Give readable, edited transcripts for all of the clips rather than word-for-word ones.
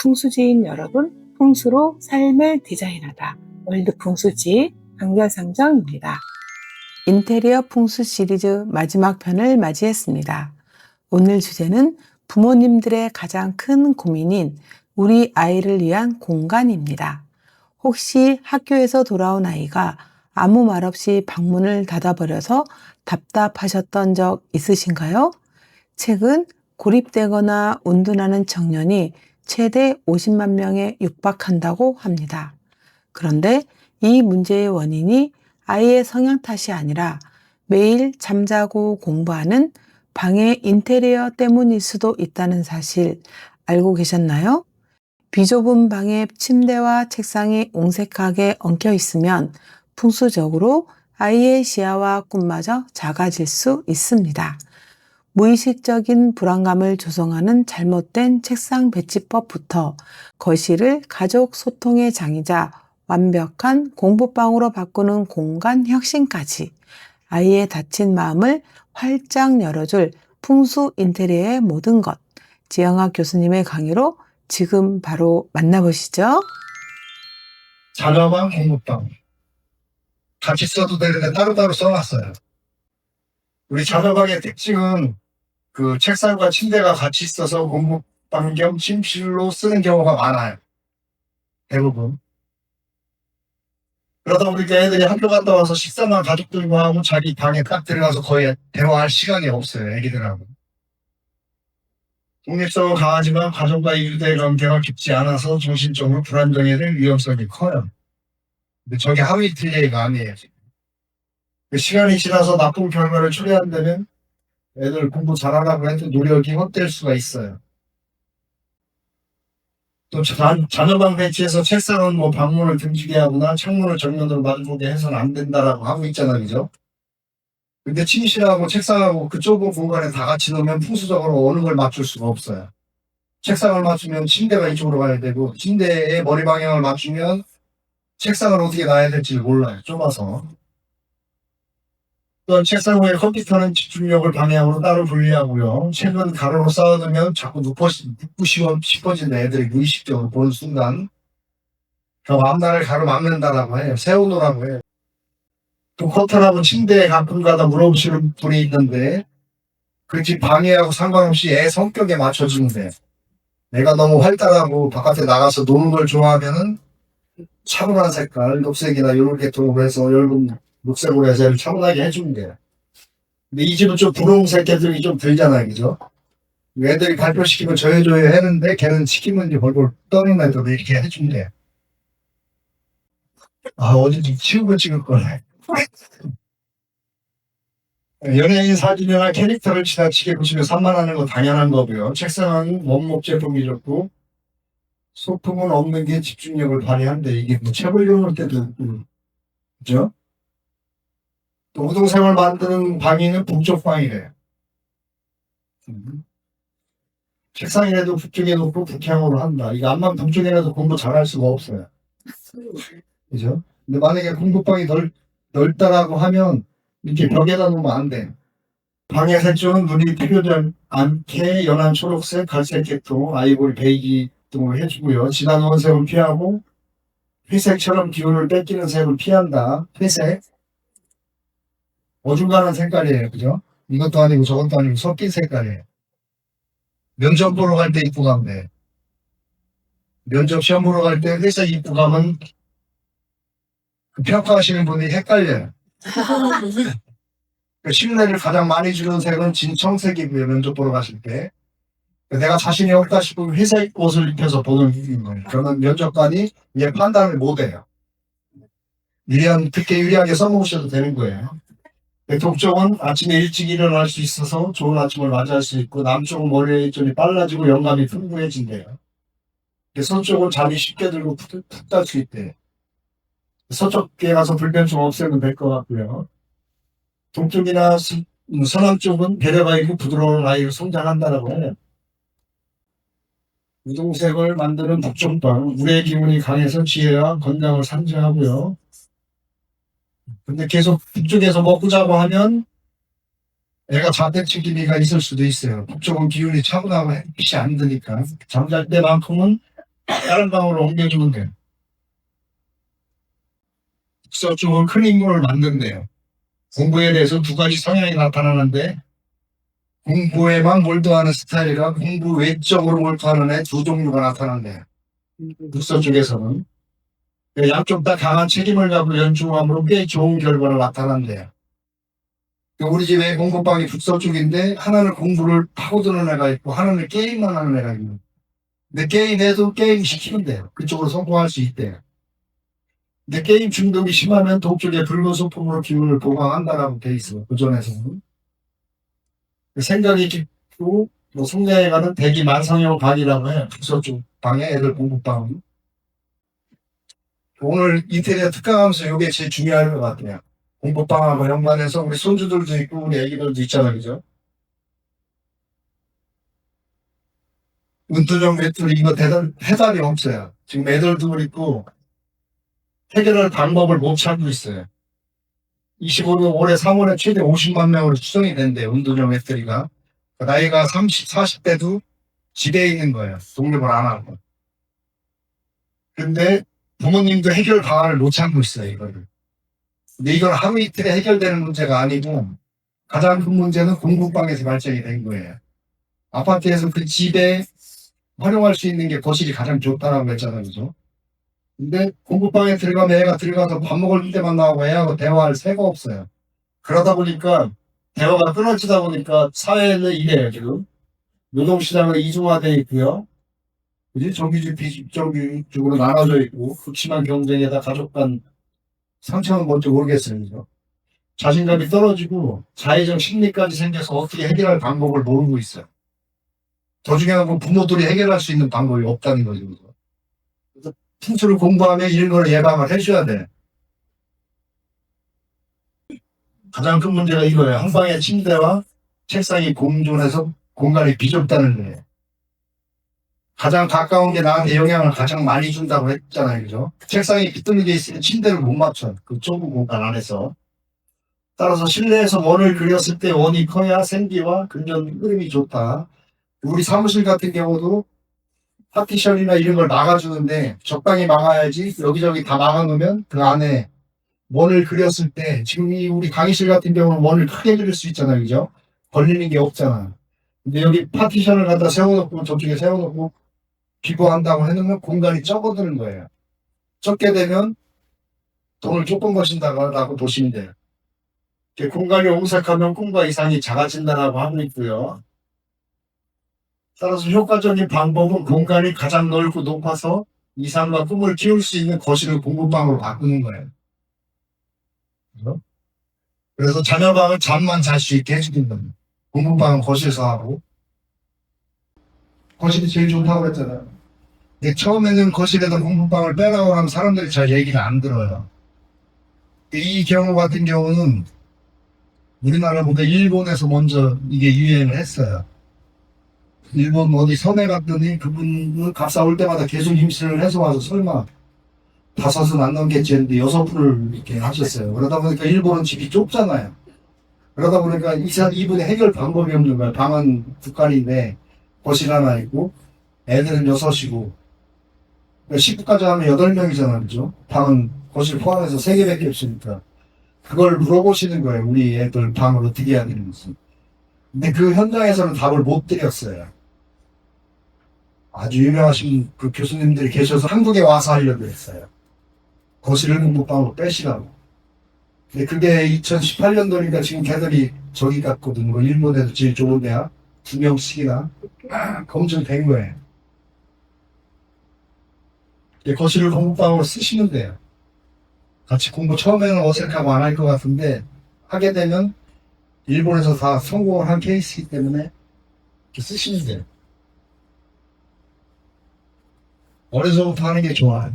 풍수지인 여러분, 풍수로 삶을 디자인하다. 월드 풍수지 강별상정입니다. 인테리어 풍수 시리즈 마지막 편을 맞이했습니다. 오늘 주제는 부모님들의 가장 큰 고민인 우리 아이를 위한 공간입니다. 혹시 학교에서 돌아온 아이가 아무 말 없이 방문을 닫아버려서 답답하셨던 적 있으신가요? 최근 고립되거나 운둔하는 청년이 최대 50만 명에 육박한다고 합니다. 그런데 이 문제의 원인이 아이의 성향 탓이 아니라 매일 잠자고 공부하는 방의 인테리어 때문일 수도 있다는 사실 알고 계셨나요? 비좁은 방에 침대와 책상이 옹색하게 엉켜 있으면 풍수적으로 아이의 시야와 꿈마저 작아질 수 있습니다. 무의식적인 불안감을 조성하는 잘못된 책상 배치법부터 거실을 가족 소통의 장이자 완벽한 공부방으로 바꾸는 공간 혁신까지 아이의 닫힌 마음을 활짝 열어줄 풍수 인테리어의 모든 것, 지영학 교수님의 강의로 지금 바로 만나보시죠. 자녀방, 공부방 같이 써도 되는데 따로따로 써놨어요. 우리 자녀방의 특징은 그 책상과 침대가 같이 있어서 공부방 겸 침실로 쓰는 경우가 많아요. 대부분. 그러다 보니까 애들이 학교 갔다 와서 식사만 가족들과 하고 자기 방에 딱 들어가서 거의 대화할 시간이 없어요. 애기들하고. 독립성은 강하지만 가족과의 유대관계가 깊지 않아서 정신적으로 불안정해질 위험성이 커요. 근데 저게 하루 이틀 얘기가 아니에요. 그 시간이 지나서 나쁜 결과를 초래한다면 애들 공부 잘하라고 해도 노력이 헛될 수가 있어요. 또 자녀방 배치에서 책상은 뭐 방문을 금지게 하거나 창문을 정면으로 마주보게 해서는 안 된다라고 하고 있잖아요. 그죠? 근데 침실하고 책상하고 그 좁은 공간에 다 같이 놓으면 풍수적으로 어느 걸 맞출 수가 없어요. 책상을 맞추면 침대가 이쪽으로 가야 되고 침대의 머리 방향을 맞추면 책상을 어떻게 놔야 될지 몰라요. 좁아서. 또한 책상 위에 컴퓨터는 집중력을 방향으로 따로 분리하고요. 책은 가로로 쌓아두면 자꾸 눕고 싶어지는 애들이 무의식적으로 보는 순간 그 앞날을 가로막는다라고 해요. 세우노라고 해요. 또 커튼하고 침대에 가끔가다 물어보시는 분이 있는데 그 집 방해하고 상관없이 애 성격에 맞춰주는데 애가 너무 활달하고 바깥에 나가서 노는 걸 좋아하면은 차분한 색깔, 녹색이나 이런 계통으로 해서 엷은 녹색으로 해서 애를 차분하게 해주면 돼요. 근데 이 집은 좀 분홍색 애들이 좀 들잖아요. 그죠? 애들이 발표시키면 저해줘해 했는데 걔는 시키면 이제 벌벌 떠는 애들 이렇게 해주면 돼요. 아, 어디 치우고 찍을 거네. 연예인 사진이나 캐릭터를 지나치게 보시면 산만하는 건 당연한 거고요. 책상은 원목 제품이 좋고 소품은 없는 게 집중력을 발휘한데 이게 뭐 책을 읽을 때도 있고, 그죠? 또 우등생을 만드는 방위는 북쪽 방이래요. 책상이라도 북쪽에 놓고 북향으로 한다. 이거 암만 북쪽이라도 공부 잘할 수가 없어요. 그죠? 근데 만약에 공부방이 넓다라고 하면 이렇게 벽에다 놓으면 안 돼. 방의 색조는 눈이 필요하지 않게 연한 초록색, 갈색 계통, 아이보리 베이지 등으로 해주고요. 진한 원색은 피하고 회색처럼 기운을 뺏기는 색을 피한다. 회색. 어중간한 색깔이에요. 그죠? 이것도 아니고 저것도 아니고 섞인 색깔이에요. 면접 보러 갈 때 입고 가면 돼. 면접 시험 보러 갈 때 회색 입고 가면 그 평가하시는 분이 헷갈려요. 그 신뢰를 가장 많이 주는 색은 진청색이고요. 면접 보러 가실 때. 내가 자신이 없다 싶으면 회색 옷을 입혀서 보는 거예요. 그러면 면접관이 얘 판단을 못 해요. 특히 유리하게 써먹으셔도 되는 거예요. 동쪽은 아침에 일찍 일어날 수 있어서 좋은 아침을 맞이할 수 있고 남쪽은 머리의 일정이 빨라지고 영감이 풍부해진대요. 서쪽은 잠이 쉽게 들고 푹 잘 수 있대요. 서쪽에 가서 불편증 없애면 될 것 같고요. 동쪽이나 서남 쪽은 배려가 있고 부드러운 아이로 성장한다라고 해요. 우등색을 만드는 북쪽방, 물의 기운이 강해서 지혜와 건강을 상징하고요. 근데 계속 북쪽에서 먹고 자고 하면 애가 자택치 기미가 있을 수도 있어요. 북쪽은 기운이 차분하고 햇빛이 안 드니까 잠잘 때만큼은 다른 방으로 옮겨주면 돼요. 독서 쪽은 큰 인물을 만든대요. 공부에 대해서 두 가지 성향이 나타나는데 공부에만 몰두하는 스타일이랑 공부 외적으로 몰두하는 애 두 종류가 나타난대요. 독서 쪽에서는 양쪽 다 강한 책임을 갖고 연중함으로 꽤 좋은 결과를 나타난대요. 우리 집에 공부방이 독서 쪽인데 하나는 공부를 파고드는 애가 있고 하나는 게임만 하는 애가 있고, 근데 게임해도 게임 시키면 돼요. 그쪽으로 성공할 수 있대요. 근데 게임 중독이 심하면 독쪽에 붉은 소품으로 기운을 보강한다라고 돼 있어요. 고전에서는. 생각이 깊고 뭐 성장해 가는 대기 만성형 방이라고 해요. 독서 쪽 방에 애들 공부방. 오늘 인테리어 특강하면서 이게 제일 중요할 것 같아요. 공부방하고 연관해서 우리 손주들도 있고 우리 애기들도 있잖아요. 그죠? 은투정 외투리 이거 해답이 없어요. 지금 애들도 있고 해결할 방법을 못 찾고 있어요. 25년 올해 3월에 최대 50만 명으로 추정이 된대요. 운동장 외투리가. 나이가 30, 40대도 집에 있는 거예요. 독립을 안 하고. 근데 부모님도 해결 방안을 못 찾고 있어요. 이거를. 근데 이건 하루 이틀에 해결되는 문제가 아니고 가장 큰 문제는 공부방에서 발생이 된 거예요. 아파트에서 그 집에 활용할 수 있는 게 거실이 가장 좋다라고 했잖아요. 그죠? 근데 공부방에 들어가면 애가 들어가서 밥 먹을 때만 나오고 애하고 대화할 새가 없어요. 그러다 보니까 대화가 끊어지다 보니까 사회는 이래요. 지금 노동시장은 이중화되어 있고요. 그지? 정규직, 비정규직으로 나눠져 있고 극심한 경쟁에다 가족 간 상처는 뭔지 모르겠어요. 그죠? 자신감이 떨어지고 자의적 심리까지 생겨서 어떻게 해결할 방법을 모르고 있어요. 더 중요한 건 부모들이 해결할 수 있는 방법이 없다는 거죠. 그래서 풍수를 공부하면 이런 걸 예방을 해줘야 돼. 가장 큰 문제가 이거예요. 한 방에 침대와 책상이 공존해서 공간이 비좁다는 거예요. 가장 가까운 게 나한테 영향을 가장 많이 준다고 했잖아요. 그죠? 책상이 비뚤게 있으면 침대를 못 맞춰. 그 좁은 공간 안에서. 따라서 실내에서 원을 그렸을 때 원이 커야 생기와 근전 흐름이 좋다. 우리 사무실 같은 경우도 파티션이나 이런 걸 막아주는데 적당히 막아야지 여기저기 다 막아놓으면 그 안에 원을 그렸을 때 지금 이 우리 강의실 같은 경우는 원을 크게 그릴 수 있잖아요. 그죠? 걸리는 게 없잖아. 근데 여기 파티션을 갖다 세워놓고 저쪽에 세워놓고 기부한다고 해놓으면 공간이 적어드는 거예요. 적게 되면 돈을 조금 버신다고 보시면 돼요. 공간이 오색하면 꿈과 이상이 작아진다라고 하고 있고요. 따라서 효과적인 방법은 공간이 가장 넓고 높아서 이상과 꿈을 키울 수 있는 거실을 공부방으로 바꾸는 거예요. 그래서 자녀방은 잠만 잘 수 있게 해주는 겁니다. 공부방은 거실에서 하고. 거실이 제일 좋다고 그랬잖아요. 근데 처음에는 거실에다 공부방을 빼라고 하면 사람들이 잘 얘기를 안 들어요. 이 경우 같은 경우는 우리나라보다 일본에서 먼저 이게 유행을 했어요. 일본 어디 섬에 갔더니 그분은 값싸 올 때마다 계속 임신을 해서 와서 설마 5은 안 넘겠지 했는데 6분을 이렇게 하셨어요. 그러다 보니까 일본은 집이 좁잖아요. 그러다 보니까 이분의 해결 방법이 없는 거예요. 방은 두 칸인데 거실 하나 있고 애들은 6이고 식구까지 하면 8명이잖아요. 그죠? 방은 거실 포함해서 3개밖에 없으니까 그걸 물어보시는 거예요. 우리 애들 방을 어떻게 해야 되는지. 근데 그 현장에서는 답을 못 드렸어요. 아주 유명하신 그 교수님들이 계셔서 한국에 와서 하려고 했어요. 거실을 공부방으로 빼시라고. 근데 그게 2018년도니까 지금 걔들이 저기 갔거든요. 일본에도 제일 좋은 대학 2명씩이나 검증된 거예요. 거실을 공부방으로 쓰시면 돼요. 같이 공부 처음에는 어색하고 안 할 것 같은데 하게 되면 일본에서 다 성공을 한 케이스이기 때문에 이렇게 쓰시면 돼요. 어려서부터 하는 게 좋아요.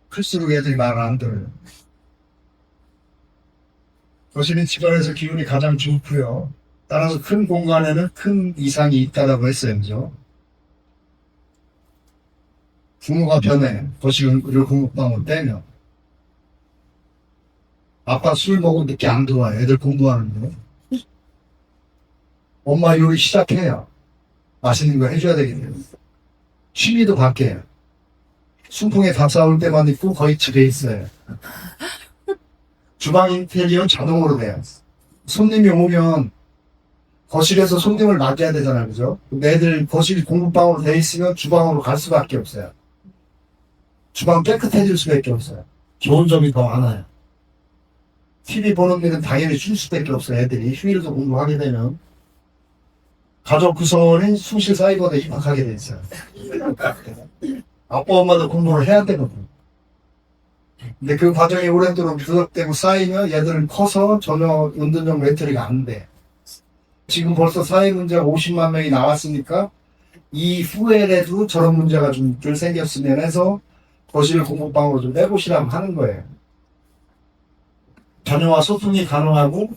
클수록 애들이 말을 안 들어요. 거실은 집안에서 기운이 가장 좋고요. 따라서 큰 공간에는 큰 이상이 있다라고 했어요. 그죠? 부모가 변해. 거실을 공부방으로 빼면. 아빠 술 먹으면 늦게 안 들어와요. 애들 공부하는데. 엄마 요리 시작해요. 맛있는 거 해줘야 되겠네요. 취미도 바뀌어요. 순풍에 밥 싸올 때만 있고 거의 집에 있어요. 주방 인테리어 자동으로 돼요. 손님이 오면 거실에서 손님을 맞이해야 되잖아요. 그죠? 근데 애들 거실 공부방으로 돼 있으면 주방으로 갈 수밖에 없어요. 주방 깨끗해질 수밖에 없어요. 좋은 점이 더 많아요. TV 보는 데는 당연히 쉴 수밖에 없어요. 애들이 휴일도 공부하게 되면 가족 구성원인 숭실 사이버에 입학하게 돼 있어요. 아빠 엄마도 공부를 해야 되거든요. 근데 그 과정이 오랜도록 누적되고 쌓이면 얘들은 커서 전혀 은둔형 멘토리가 안 돼. 지금 벌써 사회 문제가 50만 명이 나왔으니까 이 후에라도 저런 문제가 좀 덜 생겼으면 해서 거실 공부방으로 좀 빼보시라고 하는 거예요. 자녀와 소통이 가능하고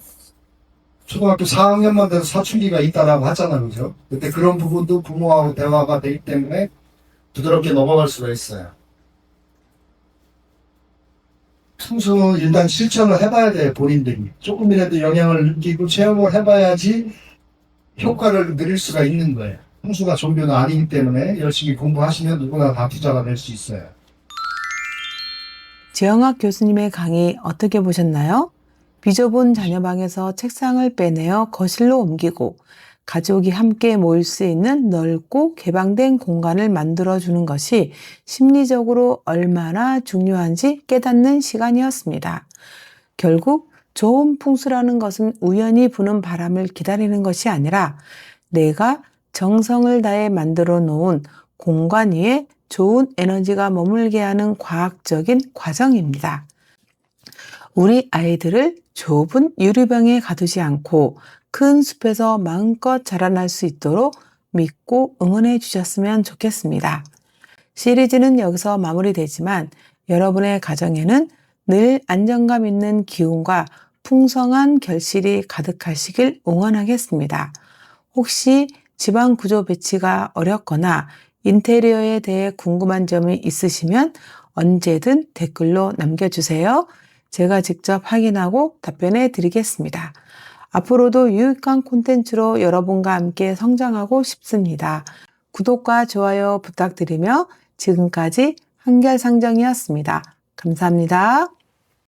초등학교 4학년만 돼서 사춘기가 있다라고 하잖아요. 그죠? 근데 그런 부분도 부모하고 대화가 되기 때문에 부드럽게 넘어갈 수가 있어요. 풍수 일단 실천을 해봐야 돼요. 본인들이. 조금이라도 영향을 느끼고 체험을 해봐야지 효과를 누릴 수가 있는 거예요. 풍수가 종교는 아니기 때문에 열심히 공부하시면 누구나 다 부자가 될 수 있어요. 재영학 교수님의 강의 어떻게 보셨나요? 비좁은 자녀방에서 책상을 빼내어 거실로 옮기고 가족이 함께 모일 수 있는 넓고 개방된 공간을 만들어주는 것이 심리적으로 얼마나 중요한지 깨닫는 시간이었습니다. 결국 좋은 풍수라는 것은 우연히 부는 바람을 기다리는 것이 아니라 내가 정성을 다해 만들어 놓은 공간 위에 좋은 에너지가 머물게 하는 과학적인 과정입니다. 우리 아이들을 좁은 유리병에 가두지 않고 큰 숲에서 마음껏 자라날 수 있도록 믿고 응원해 주셨으면 좋겠습니다. 시리즈는 여기서 마무리되지만 여러분의 가정에는 늘 안정감 있는 기운과 풍성한 결실이 가득하시길 응원하겠습니다. 혹시 집안 구조 배치가 어렵거나 인테리어에 대해 궁금한 점이 있으시면 언제든 댓글로 남겨주세요. 제가 직접 확인하고 답변해 드리겠습니다. 앞으로도 유익한 콘텐츠로 여러분과 함께 성장하고 싶습니다. 구독과 좋아요 부탁드리며 지금까지 한결상정이었습니다. 감사합니다.